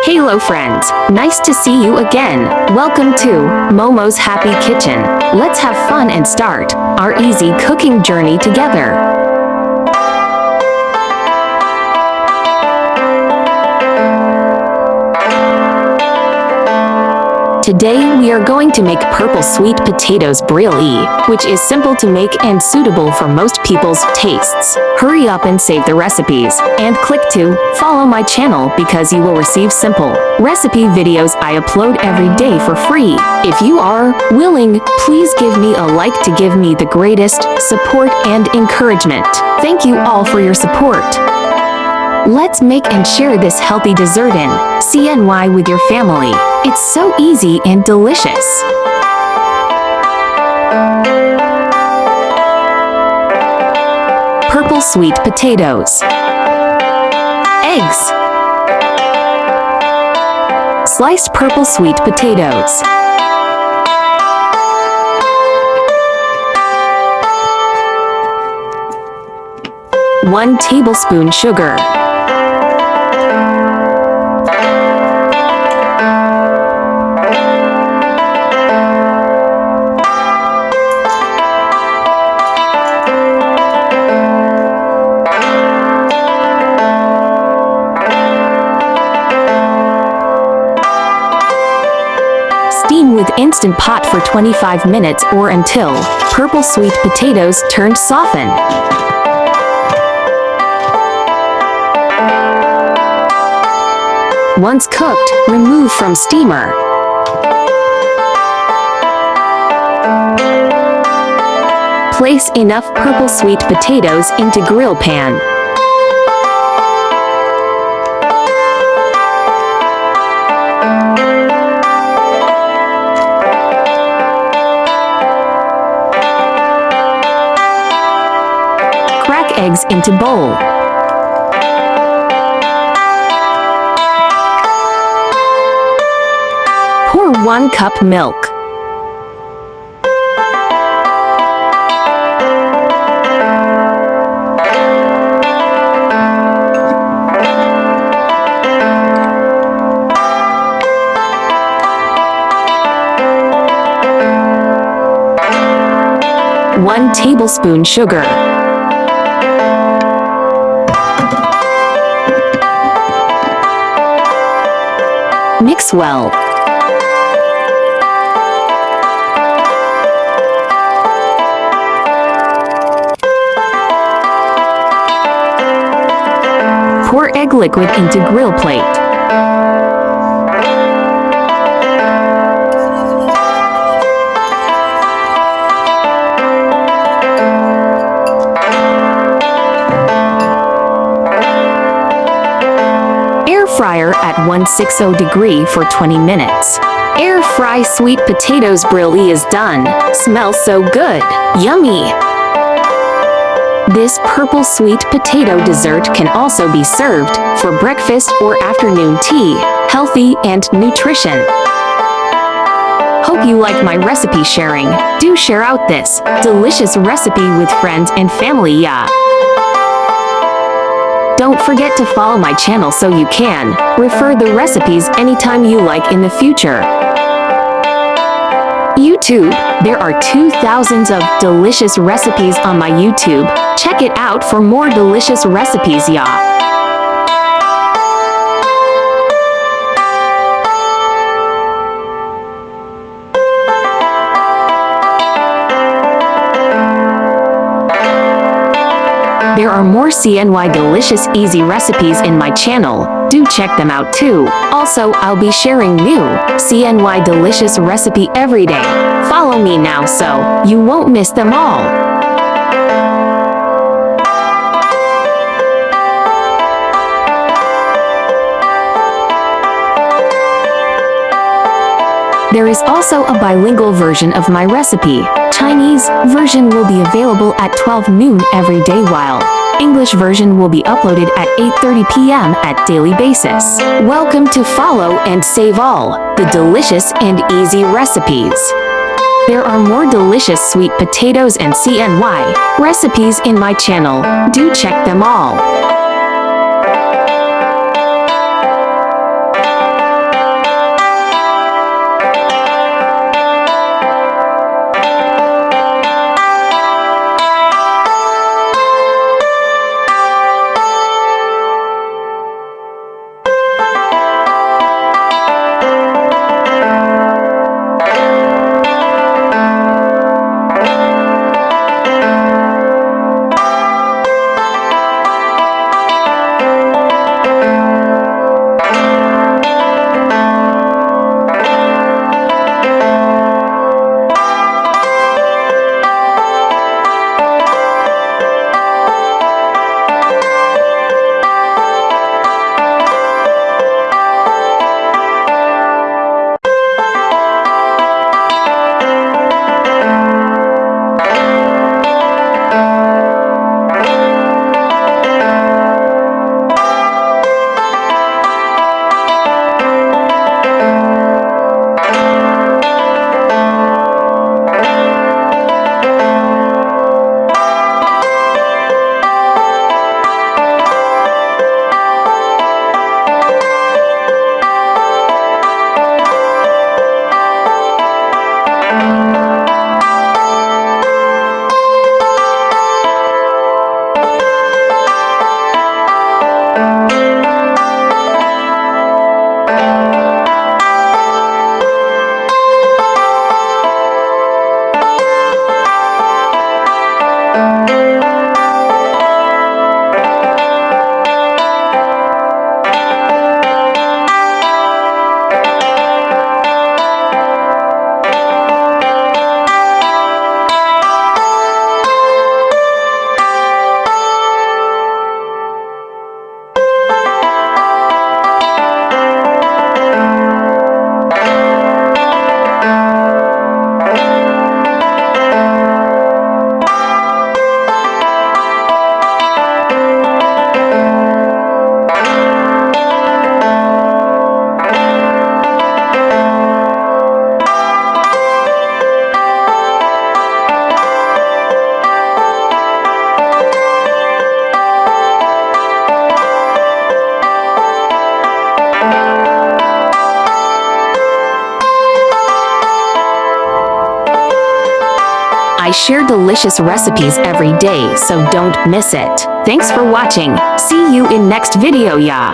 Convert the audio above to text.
Hello friends, nice to see you again. Welcome to Momo's Happy Kitchen. Let's have fun and start our easy cooking journey together. Today we are going to make purple sweet potatoes brûlée, which is simple to make and suitable for most people's tastes. Hurry up and save the recipes, and click to follow my channel because you will receive simple recipe videos I upload every day for free. If you are willing, please give me a like to give me the greatest support and encouragement. Thank you all for your support. Let's make and share this healthy dessert in CNY with your family. It's so easy and delicious. Purple sweet potatoes. Eggs. Sliced purple sweet potatoes. One tablespoon sugar. Steam with Instant Pot for 25 minutes or until purple sweet potatoes turned soften. Once cooked, remove from steamer. Place enough purple sweet potatoes into grill pan. Crack eggs into bowl. Pour 1 cup milk. One tablespoon sugar. Mix well. Pour egg liquid into grill plate. Air fryer at 160 degree for 20 minutes. Air fry sweet potatoes brûlée is done. Smells so good. Yummy! This purple sweet potato dessert can also be served for breakfast or afternoon tea. Healthy and nutrition. Hope you like my recipe sharing. Do share out this delicious recipe with friends and family, yeah. Don't forget to follow my channel so you can refer the recipes anytime you like in the future. YouTube, there are 2,000 of delicious recipes on my YouTube. Check it out for more delicious recipes, yeah. There are more CNY delicious easy recipes in my channel. Do check them out too. Also, I'll be sharing new CNY delicious recipe every day. Follow me now so you won't miss them all. There is also a bilingual version of my recipe. Chinese version will be available at 12 noon every day while English version will be uploaded at 8:30 p.m. at daily basis. Welcome to follow and save all the delicious and easy recipes. There are more delicious sweet potatoes and CNY recipes in my channel. Do check them all. share delicious recipes every day, so don't miss it. Thanks for watching. See you in next video, ya.